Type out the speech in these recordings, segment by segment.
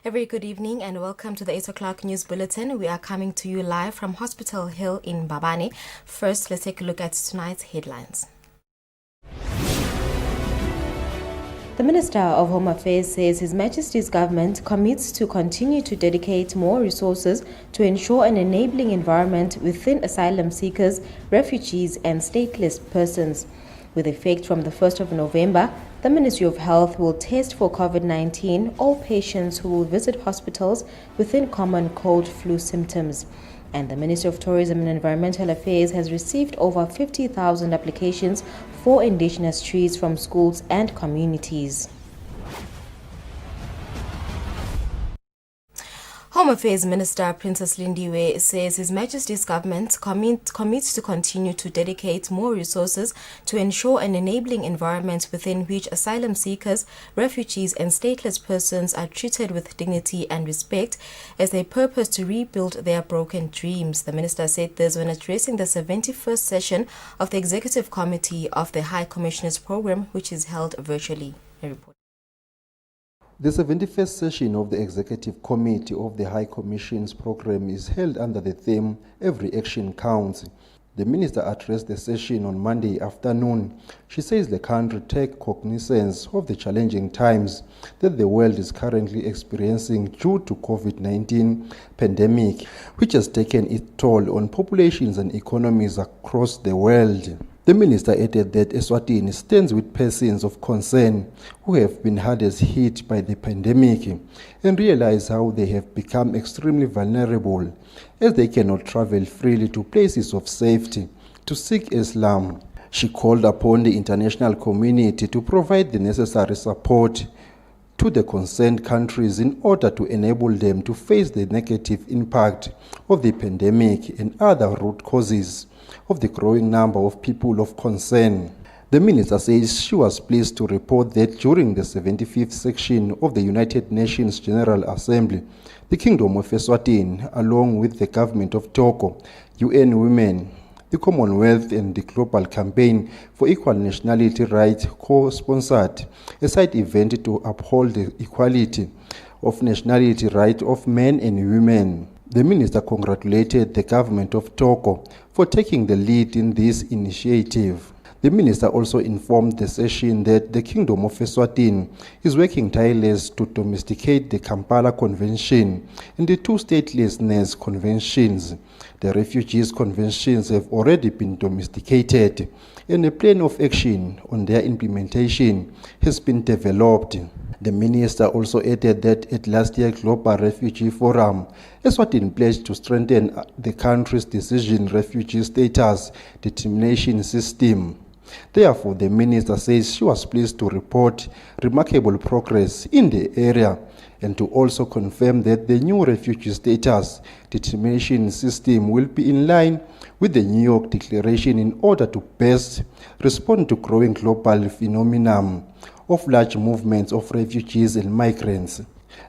A very good evening and welcome to the 8 o'clock news bulletin. We are coming to you live from Hospital Hill in Mbabane. First, let's take a look at tonight's headlines. The Minister of Home Affairs says His Majesty's government commits to continue to dedicate more resources to ensure an enabling environment within asylum seekers, refugees and stateless persons. With effect from the 1st of November, the Ministry of Health will test for COVID-19 all patients who will visit hospitals within common cold flu symptoms. And the Ministry of Tourism and Environmental Affairs has received over 50,000 applications for indigenous trees from schools and communities. Home Affairs Minister Princess Lindiwe says His Majesty's government commits to continue to dedicate more resources to ensure an enabling environment within which asylum seekers, refugees and stateless persons are treated with dignity and respect as they purpose to rebuild their broken dreams. The minister said this when addressing the 71st session of the Executive Committee of the High Commissioner's Program, which is held virtually. A report. The 71st session of the Executive Committee of the High Commission's Program is held under the theme, Every Action Counts. The Minister addressed the session on Monday afternoon. She says the country takes cognizance of the challenging times that the world is currently experiencing due to COVID-19 pandemic, which has taken its toll on populations and economies across the world. The minister added that Eswatini stands with persons of concern who have been hardest hit by the pandemic and realize how they have become extremely vulnerable as they cannot travel freely to places of safety to seek asylum. She called upon the international community to provide the necessary support to the concerned countries in order to enable them to face the negative impact of the pandemic and other root causes of the growing number of people of concern. The minister says she was pleased to report that during the 75th section of the United Nations General Assembly, the Kingdom of Eswatini, along with the government of Togo, UN Women, the Commonwealth and the Global Campaign for Equal Nationality Rights co-sponsored a side event to uphold the equality of nationality rights of men and women. The minister congratulated the government of Togo for taking the lead in this initiative. The minister also informed the session that the Kingdom of Eswatini is working tirelessly to domesticate the Kampala Convention and the two statelessness conventions. The refugees conventions have already been domesticated and a plan of action on their implementation has been developed. The minister also added that at last year's Global Refugee Forum, Eswatini pledged to strengthen the country's decision refugee status determination system. Therefore, the minister says she was pleased to report remarkable progress in the area and to also confirm that the new refugee status determination system will be in line with the New York Declaration in order to best respond to growing global phenomenon of large movements of refugees and migrants.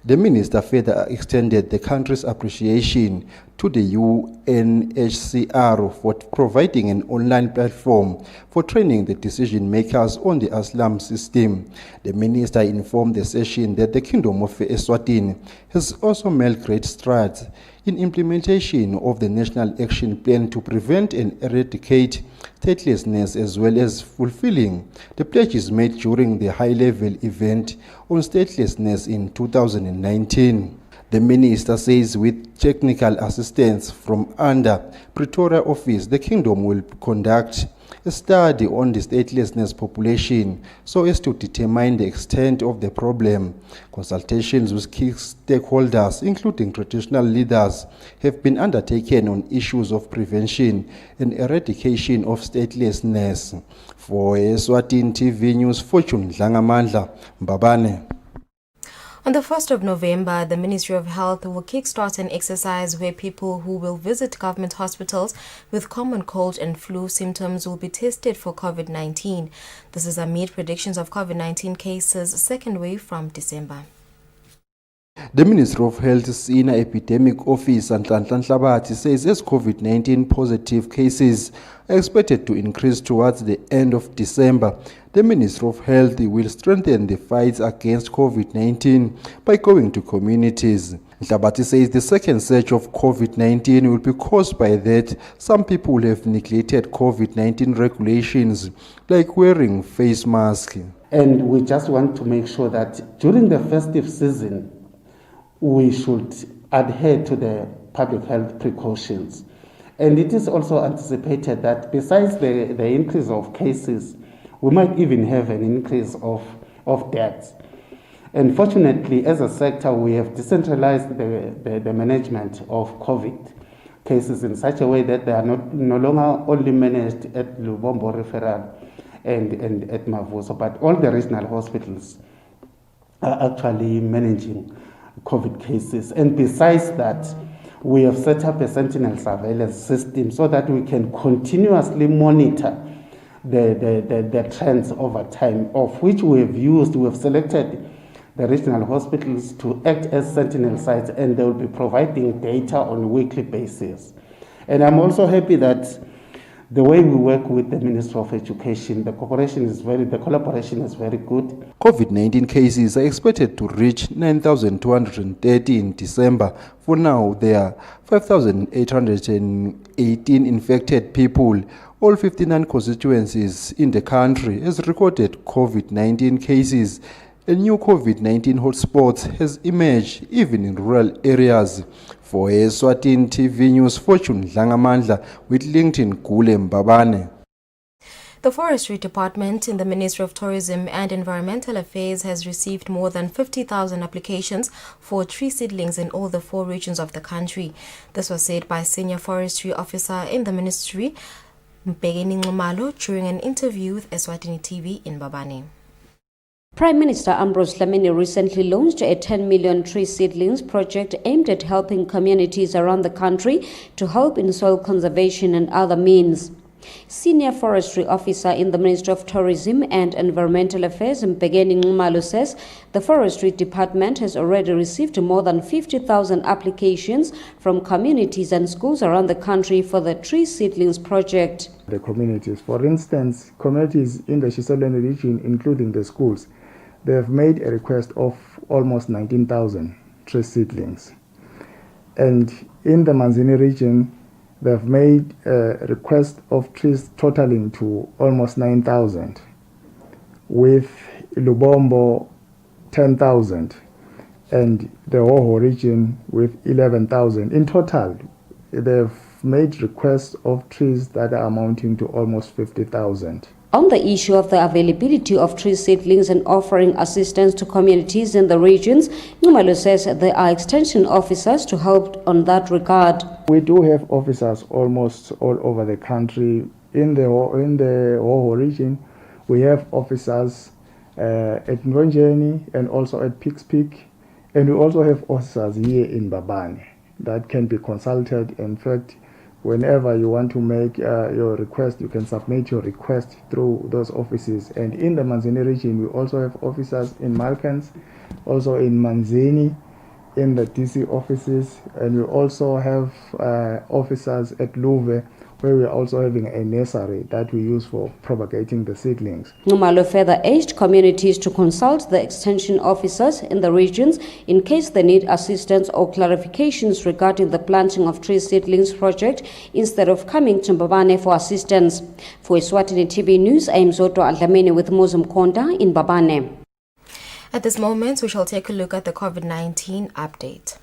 The minister further extended the country's appreciation to the UNHCR for providing an online platform for training the decision makers on the asylum system. The minister informed the session that the Kingdom of Eswatini has also made great strides in implementation of the National Action Plan to prevent and eradicate statelessness, as well as fulfilling the pledges made during the high-level event on statelessness in 2019. The minister says with technical assistance from under Pretoria office, the Kingdom will conduct a study on the statelessness population so as to determine the extent of the problem. Consultations with key stakeholders, including traditional leaders, have been undertaken on issues of prevention and eradication of statelessness. For Eswatini TV News, Fortune Dlangamandla, Mbabane. On the 1st of November, the Ministry of Health will kickstart an exercise where people who will visit government hospitals with common cold and flu symptoms will be tested for COVID-19. This is amid predictions of COVID-19 cases second wave from December. The Ministry of Health's Senior Epidemic Officer Nhlanhla Nhlabathi says as COVID-19 positive cases are expected to increase towards the end of December, the Ministry of Health will strengthen the fight against COVID-19 by going to communities. Nhlabathi says the second surge of COVID-19 will be caused by that some people have neglected COVID-19 regulations like wearing face masks. And we just want to make sure that during the festive season, we should adhere to the public health precautions. And it is also anticipated that besides the increase of cases, we might even have an increase of deaths. And fortunately, as a sector, we have decentralized the management of COVID cases in such a way that they are no longer only managed at Lubombo Referral and at Mavuso, but all the regional hospitals are actually managing COVID cases. And besides that, we have set up a sentinel surveillance system so that we can continuously monitor the trends over time, of which we have selected the regional hospitals to act as sentinel sites, and they will be providing data on a weekly basis. And I'm also happy that the way we work with the Ministry of Education, the collaboration is very good. COVID-19 cases are expected to reach 9,230 in December. For now, there are 5,818 infected people. All 59 constituencies in the country has recorded COVID-19 cases. A new COVID-19 hotspot has emerged even in rural areas. For Eswatini TV News, Fortune Dlangamandla with LinkedIn Gule Mbabane. The Forestry Department in the Ministry of Tourism and Environmental Affairs has received more than 50,000 applications for tree seedlings in all the 4 regions of the country. This was said by Senior Forestry Officer in the Ministry, Ngwenya, during an interview with Eswatini TV in Mbabane. Prime Minister Ambrose Dlamini recently launched a 10 million tree seedlings project aimed at helping communities around the country to help in soil conservation and other means. Senior Forestry Officer in the Ministry of Tourism and Environmental Affairs, Ngwenya, says the Forestry Department has already received more than 50,000 applications from communities and schools around the country for the tree seedlings project. The communities, for instance, communities in the Shiselweni region, including the schools, they have made a request of almost 19,000 tree seedlings. And in the Manzini region, they have made a request of trees totaling to almost 9,000, with Lubombo 10,000, and the Hoho region with 11,000. In total, they've made requests of trees that are amounting to almost 50,000. On the issue of the availability of tree seedlings and offering assistance to communities in the regions, Ngwenya says there are extension officers to help on that regard. We do have officers almost all over the country. In the Hoho region, we have officers at Ngwenya and also at Peaks Peak, and we also have officers here in Mbabane that can be consulted. In fact, whenever you want to make your request, you can submit your request through those offices. And in the Manzini region, we also have officers in Malkans, also in Manzini, in the DC offices, and we also have officers at Luve, where we are also having a nursery that we use for propagating the seedlings. Ngwenya further urged communities to consult the extension officers in the regions in case they need assistance or clarifications regarding the planting of tree seedlings project instead of coming to Mbabane for assistance. For Eswatini TV News, I am Zoto Dlamini with Mozum Konda in Mbabane. At this moment, we shall take a look at the COVID-19 update.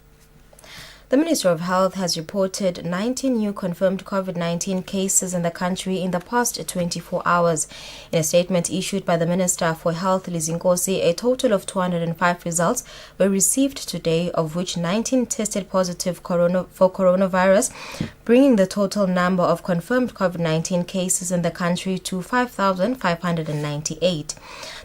The Ministry of Health has reported 19 new confirmed COVID-19 cases in the country in the past 24 hours. In a statement issued by the Minister for Health, Lizinkosi, a total of 205 results were received today, of which 19 tested positive for coronavirus, bringing the total number of confirmed COVID-19 cases in the country to 5,598.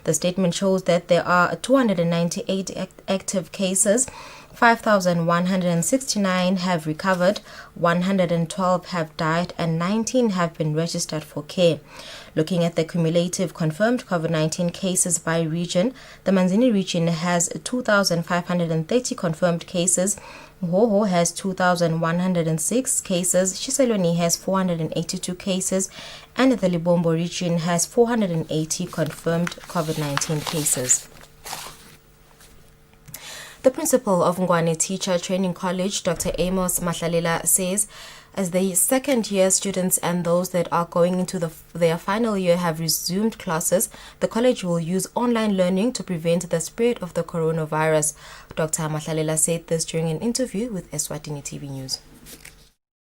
The statement shows that there are 298 active cases, 5,169 have recovered, 112 have died, and 19 have been registered for care. Looking at the cumulative confirmed COVID-19 cases by region, the Manzini region has 2,530 confirmed cases, Hoho has 2,106 cases, Shiseloni has 482 cases, and the Libombo region has 480 confirmed COVID-19 cases. The principal of Ngwenya Teacher Training College, Dr. Amos Mahlalela, says as the second-year students and those that are going into their final year have resumed classes, the college will use online learning to prevent the spread of the coronavirus. Dr. Mahlalela said this during an interview with Eswatini TV News.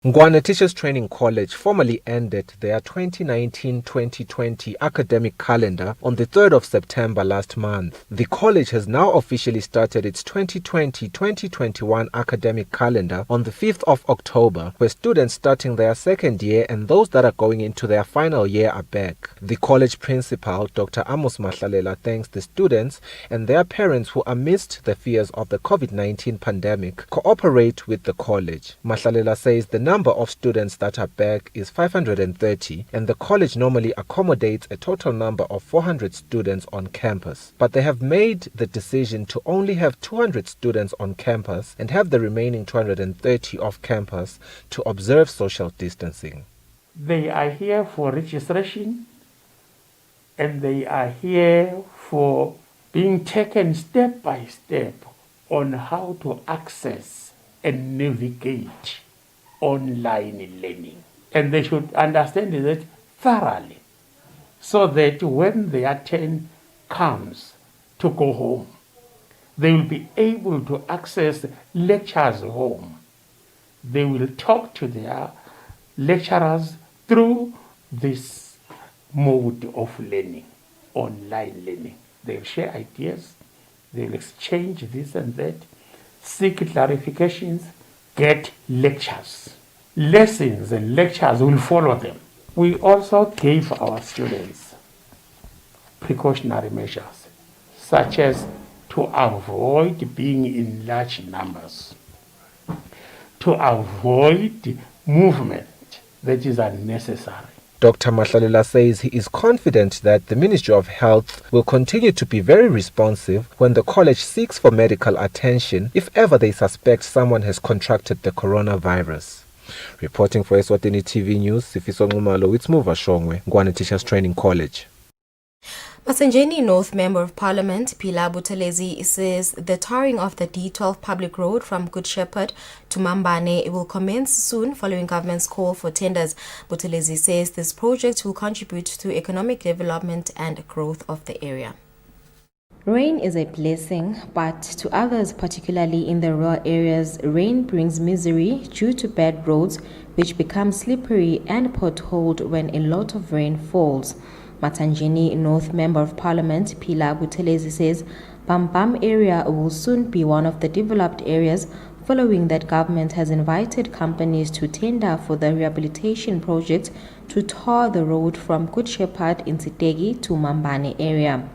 Ngwenya Teachers Training College formally ended their 2019-2020 academic calendar on the 3rd of September last month. The college has now officially started its 2020-2021 academic calendar on the 5th of October, where students starting their second year and those that are going into their final year are back. The college principal, Dr. Amos Mahlalela, thanks the students and their parents who, amidst the fears of the COVID-19 pandemic, cooperate with the college. Mahlalela says the number of students that are back is 530, and the college normally accommodates a total number of 400 students on campus. But they have made the decision to only have 200 students on campus and have the remaining 230 off campus to observe social distancing. They are here for registration, and they are here for being taken step by step on how to access and navigate online learning. And they should understand that thoroughly, so that when their turn comes to go home, they will be able to access lectures home. They will talk to their lecturers through this mode of learning, online learning. They'll share ideas, they'll exchange this and that, seek clarifications, get lectures. Lessons and lectures will follow them. We also gave our students precautionary measures, such as to avoid being in large numbers, to avoid movement that is unnecessary. Dr. Mahlalela says he is confident that the Ministry of Health will continue to be very responsive when the college seeks for medical attention if ever they suspect someone has contracted the coronavirus. Reporting for Eswatini TV News, Sifiso Ngumalo, it's Muva Shongwe, Ngwenya Teachers Training College. Masanjeni North Member of Parliament Pilar Buthelezi says the tarring of the D12 public road from Good Shepherd to Mambane will commence soon following government's call for tenders. Buthelezi says this project will contribute to economic development and growth of the area. Rain is a blessing, but to others, particularly in the rural areas, rain brings misery due to bad roads which become slippery and potholed when a lot of rain falls. Matanjeni North Member of Parliament Pilar Buthelezi says Bambam area will soon be one of the developed areas following that government has invited companies to tender for the rehabilitation project to tar the road from Good Shepherd in Sitegi to Mambane area.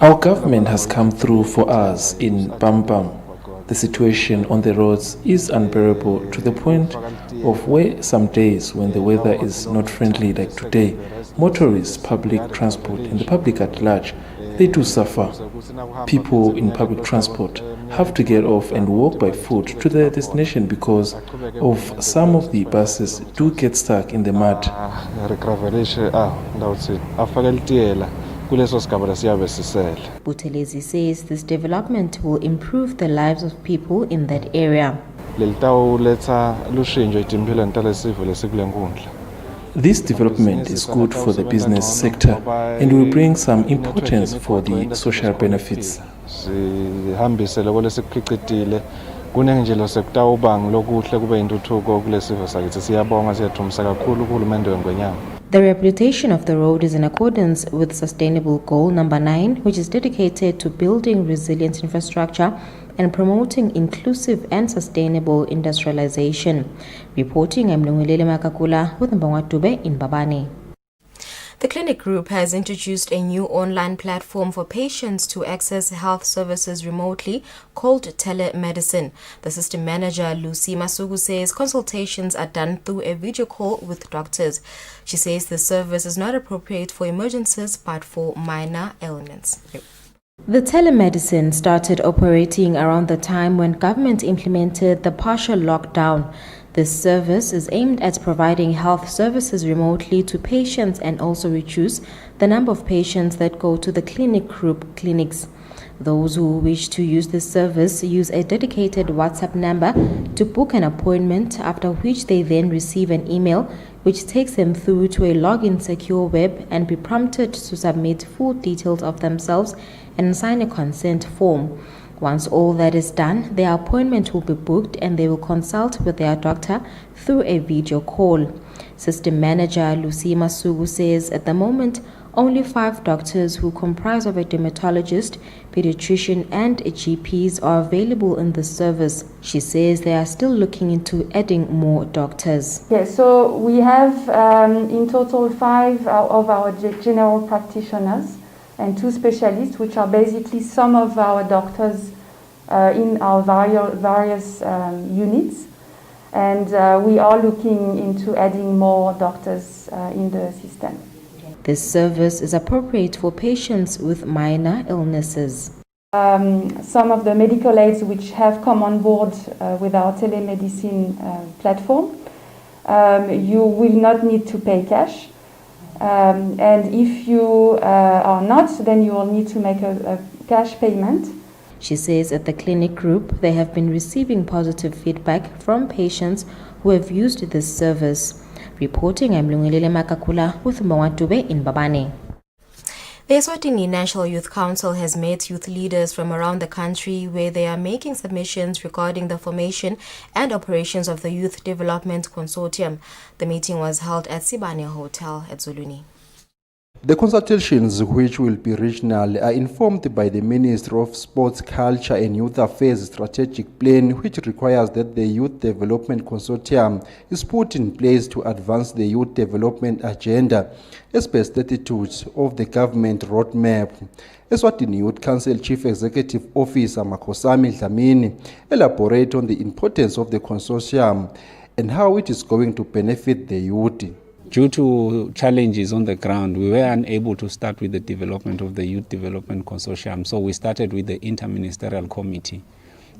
Our government has come through for us in Bambam. The situation on the roads is unbearable to the point of where some days when the weather is not friendly like today, motorists, public transport and the public at large, they do suffer. People in public transport have to get off and walk by foot to their destination because of some of the buses do get stuck in the mud. Buthelezi says this development will improve the lives of people in that area. This development is good for the business sector and will bring some importance for the social benefits. The rehabilitation of the road is in accordance with Sustainable Goal number 9, which is dedicated to building resilient infrastructure and promoting inclusive and sustainable industrialization. Reporting, I'm Lungulele Makakula with Mbangwatube in Babane. The clinic group has introduced a new online platform for patients to access health services remotely called telemedicine. The system manager, Lucy Masugu, says consultations are done through a video call with doctors. She says the service is not appropriate for emergencies but for minor ailments. The telemedicine started operating around the time when government implemented the partial lockdown. This service is aimed at providing health services remotely to patients and also reduce the number of patients that go to the clinic group clinics. Those who wish to use this service use a dedicated WhatsApp number to book an appointment, after which they then receive an email which takes them through to a login secure web and be prompted to submit full details of themselves and sign a consent form. Once all that is done, their appointment will be booked and they will consult with their doctor through a video call. System manager Lucy Masugu says at the moment, only 5 doctors who comprise of a dermatologist, pediatrician and GPs are available in the service. She says they are still looking into adding more doctors. Yes, so we have in total 5 of our general practitioners and 2 specialists, which are basically some of our doctors in our various units. And we are looking into adding more doctors in the system. This service is appropriate for patients with minor illnesses. Some of the medical aids which have come on board with our telemedicine platform, you will not need to pay cash. And if you are not, then you will need to make a cash payment. She says at the clinic group, they have been receiving positive feedback from patients who have used this service. Reporting, I'm Lungulele Makakula with Mwatube in Babane. The Eswatini National Youth Council has met youth leaders from around the country where they are making submissions regarding the formation and operations of the Youth Development Consortium. The meeting was held at Sibane Hotel at Zuluni. The consultations, which will be regional, are informed by the Ministry of Sports, Culture and Youth Affairs strategic plan, which requires that the Youth Development Consortium is put in place to advance the youth development agenda as per statutes of the government roadmap. Eswatini Youth Council Chief Executive Officer Makosami Dlamini elaborate on the importance of the consortium and how it is going to benefit the youth. Due to challenges on the ground, we were unable to start with the development of the Youth Development Consortium, so we started with the Interministerial Committee.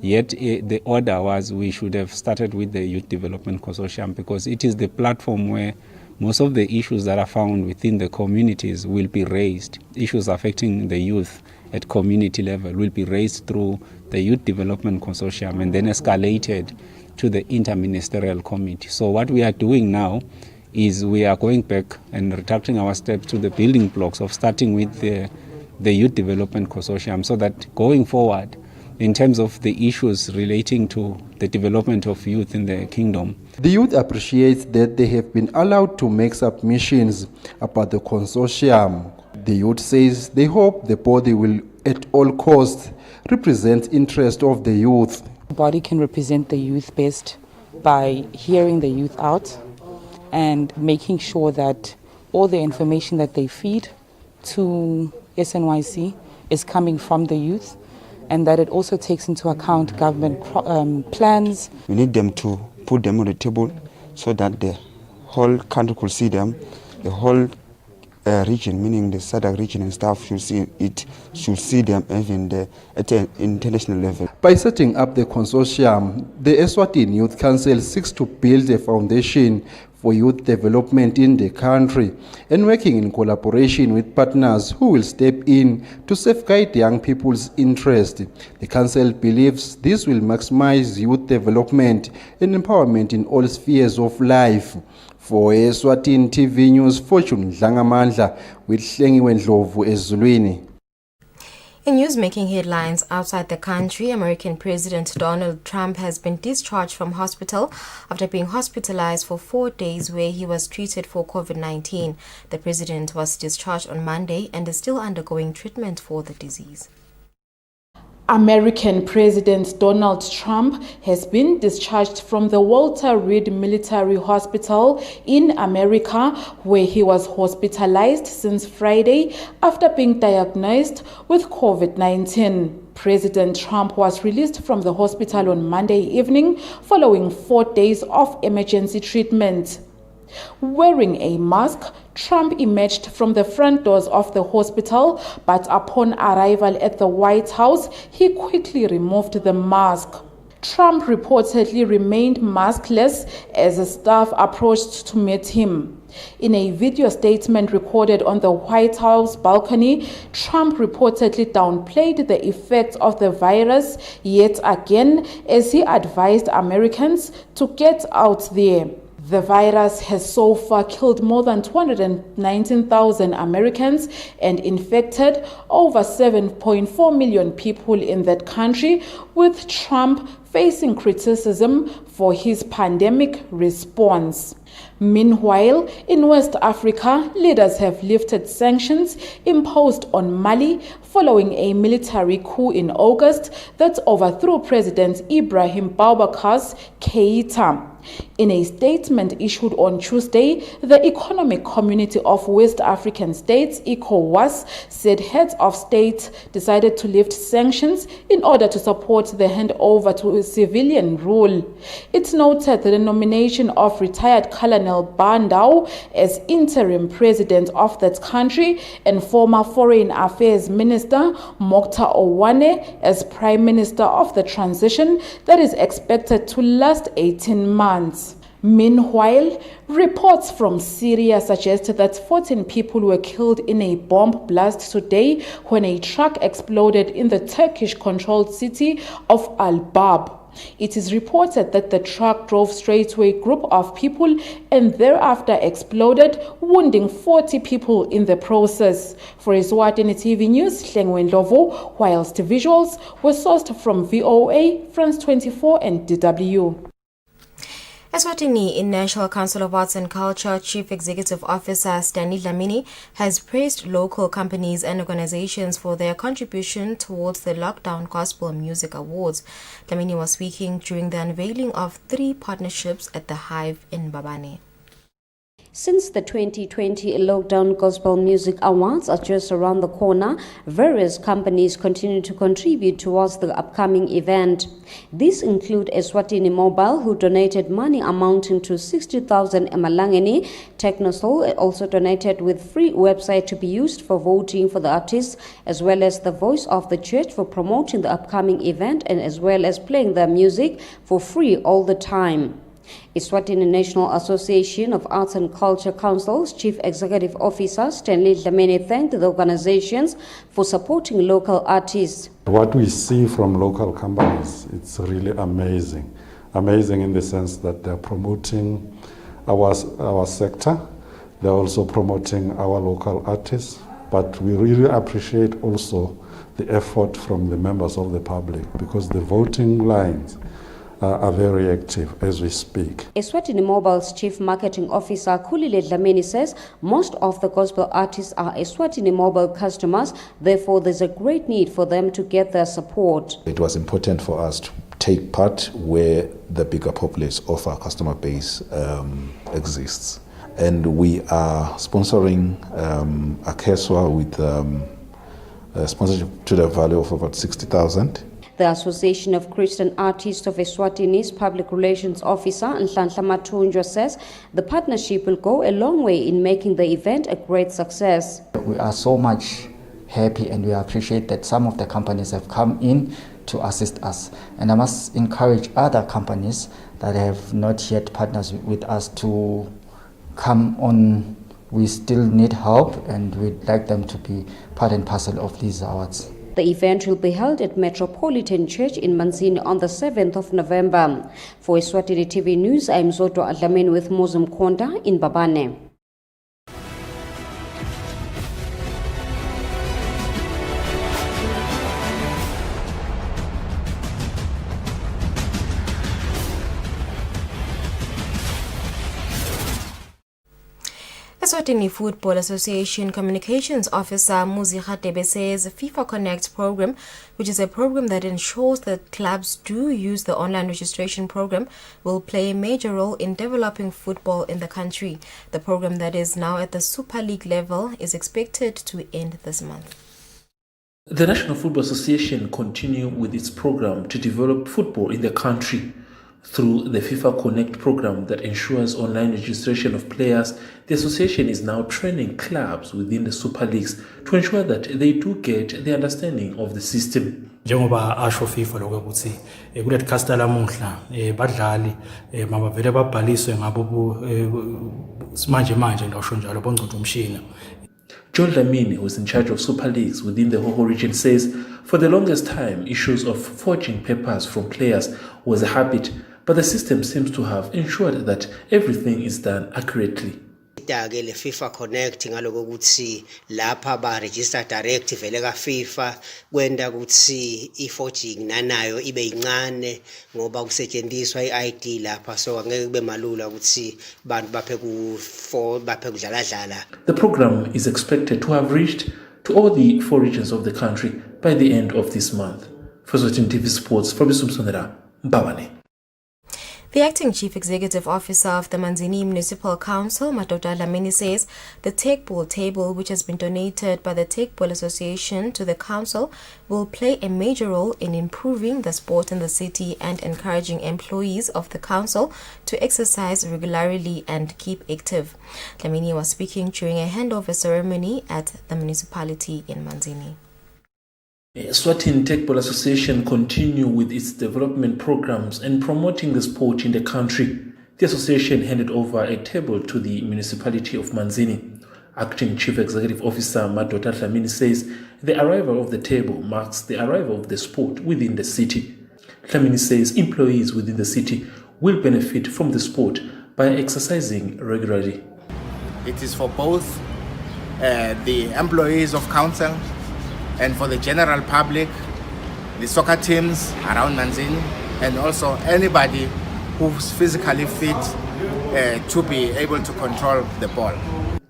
Yet the order was we should have started with the Youth Development Consortium because it is the platform where most of the issues that are found within the communities will be raised. Issues affecting the youth at community level will be raised through the Youth Development Consortium and then escalated to the Interministerial Committee. So what we are doing now is we are going back and retracting our steps to the building blocks of starting with the Youth Development Consortium so that going forward, in terms of the issues relating to the development of youth in the kingdom. The youth appreciates that they have been allowed to make submissions about the consortium. The youth says they hope the body will at all costs represent interest of the youth. The body can represent the youth best by hearing the youth out and making sure that all the information that they feed to SNYC is coming from the youth, and that it also takes into account government plans. We need them to put them on the table so that the whole country could see them, the whole region, meaning the SADC region and staff should see them even at an international level. By setting up the consortium, the Eswatini Youth Council seeks to build a foundation for youth development in the country and working in collaboration with partners who will step in to safeguard young people's interest. The council believes this will maximize youth development and empowerment in all spheres of life. For Eswatini TV News, Fortune Dlangamandla with Ngwenya Ezulwini. In news making headlines outside the country, American President Donald Trump has been discharged from hospital after being hospitalized for 4 days where he was treated for COVID-19. The president was discharged on Monday and is still undergoing treatment for the disease. American President Donald Trump has been discharged from the Walter Reed Military Hospital in America, where he was hospitalized since Friday after being diagnosed with COVID-19. President Trump was released from the hospital on Monday evening following 4 days of emergency treatment. Wearing a mask, Trump emerged from the front doors of the hospital, but upon arrival at the White House, he quickly removed the mask. Trump reportedly remained maskless as a staff approached to meet him. In a video statement recorded on the White House balcony, Trump reportedly downplayed the effects of the virus yet again as he advised Americans to get out there. The virus has so far killed more than 219,000 Americans and infected over 7.4 million people in that country, with Trump facing criticism for his pandemic response. Meanwhile, in West Africa, leaders have lifted sanctions imposed on Mali following a military coup in August that overthrew President Ibrahim Boubacar's Keïta. In a statement issued on Tuesday, the Economic Community of West African States, ECOWAS, said heads of state decided to lift sanctions in order to support the handover to civilian rule. It noted the nomination of retired Colonel Bandau as interim president of that country and former Foreign Affairs Minister Mokhtar Owane as Prime Minister of the transition that is expected to last 18 months. Meanwhile, reports from Syria suggest that 14 people were killed in a bomb blast today when a truck exploded in the Turkish-controlled city of Al-Bab. It is reported that the truck drove straight to a group of people and thereafter exploded, wounding 40 people in the process. For Eswatini TV News, Ngwenya, whilst visuals were sourced from VOA, France 24 and DW. Eswatini National Council of Arts and Culture Chief Executive Officer Stanley Dlamini has praised local companies and organizations for their contribution towards the Lockdown Gospel Music Awards. Dlamini was speaking during the unveiling of 3 partnerships at the Hive in Babane. Since the 2020 Lockdown Gospel Music Awards are just around the corner, various companies continue to contribute towards the upcoming event. These include Eswatini Mobile, who donated money amounting to 60,000 emalangeni. Technosol also donated with free website to be used for voting for the artists, as well as the Voice of the Church for promoting the upcoming event and as well as playing their music for free all the time. Eswatini National Association of Arts and Culture Council's Chief Executive Officer Stanley Dlamini thanked the organizations for supporting local artists. What we see from local companies, it's really amazing. Amazing in the sense that they're promoting our sector, they're also promoting our local artists, but we really appreciate also the effort from the members of the public, because the voting lines are very active as we speak. Eswatini Mobile's Chief Marketing Officer Khulile Dlamini says most of the gospel artists are Eswatini Mobile customers, therefore there's a great need for them to get their support. It was important for us to take part where the bigger populace of our customer base exists. And we are sponsoring Akeswa with a sponsorship to the value of about 60,000. The Association of Christian Artists of Eswatini's Public Relations Officer, Nhlanhla Mathunjwa, says the partnership will go a long way in making the event a great success. We are so much happy and we appreciate that some of the companies have come in to assist us. And I must encourage other companies that have not yet partnered with us to come on, we still need help, and we'd like them to be part and parcel of these awards. The event will be held at Metropolitan Church in Manzini on the 7th of November. For Eswatini TV News, I'm Zoto Adlamen with Mozum Konda in Babane. Eswatini Football Association Communications Officer Muzi Khatebe says FIFA Connect program, which is a program that ensures that clubs do use the online registration program, will play a major role in developing football in the country. The program that is now at the Super League level is expected to end this month. The National Football Association continue with its program to develop football in the country. Through the FIFA Connect program that ensures online registration of players, the association is now training clubs within the Super Leagues to ensure that they do get the understanding of the system. Njengoba asho FIFA lokho ukuthi kulet casta lamuhla badlali mabavele babhaliswe ngabo manje ngisho njalo bongcotho umshini. John Lamini, who is in charge of Super Leagues within the Hoho region, says for the longest time issues of forging papers from players was a habit, but the system seems to have ensured that everything is done accurately. Ke le FIFA Connect ngaloko ukuthi lapha ba register direct vele ka FIFA kwenda ukuthi i-forging nanayo ibe incane ngoba kusetshenziswa i-ID lapha, so angeke kube malula ukuthi bantu baphe kudlala dlala. The program is expected to have reached to all the 4 regions of the country by the end of this month. For Eswatini TV Sports, from Sumsonera, Mbabane. The acting chief executive officer of the Manzini Municipal Council, Madoda Lamini, says the Tech Ball table, which has been donated by the Tech Ball Association to the council, will play a major role in improving the sport in the city and encouraging employees of the council to exercise regularly and keep active. Lamini was speaking during a handover ceremony at the municipality in Manzini. Eswatini Tech Ball Association continue with its development programs and promoting the sport in the country. The association handed over a table to the municipality of Manzini. Acting Chief Executive Officer Madoda Dlamini says the arrival of the table marks the arrival of the sport within the city. Dlamini says employees within the city will benefit from the sport by exercising regularly. It is for both the employees of council and for the general public, the soccer teams around Manzini, and also anybody who's physically fit to be able to control the ball.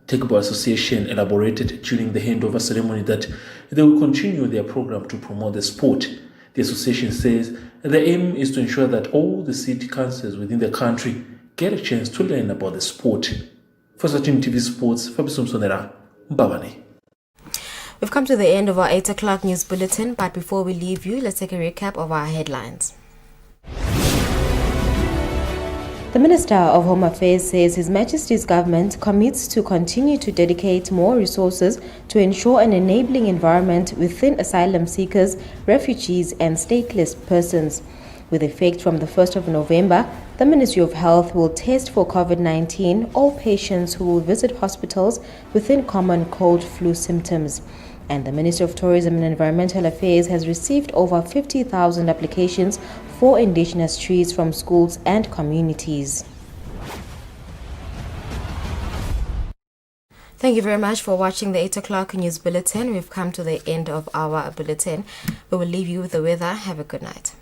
Tech Ball Association elaborated during the handover ceremony that they will continue their program to promote the sport. The association says the aim is to ensure that all the city councils within the country get a chance to learn about the sport. For Eswatini TV Sports, Fabrice Msonera, Mbabane. We've come to the end of our 8 o'clock news bulletin, but before we leave you, let's take a recap of our headlines. The Minister of Home Affairs says His Majesty's government commits to continue to dedicate more resources to ensure an enabling environment within asylum seekers, refugees and stateless persons. With effect from the 1st of November, the Ministry of Health will test for COVID-19 all patients who will visit hospitals within common cold flu symptoms. And the Ministry of Tourism and Environmental Affairs has received over 50,000 applications for indigenous trees from schools and communities. Thank you very much for watching the 8 o'clock news bulletin. We've come to the end of our bulletin. We will leave you with the weather. Have a good night.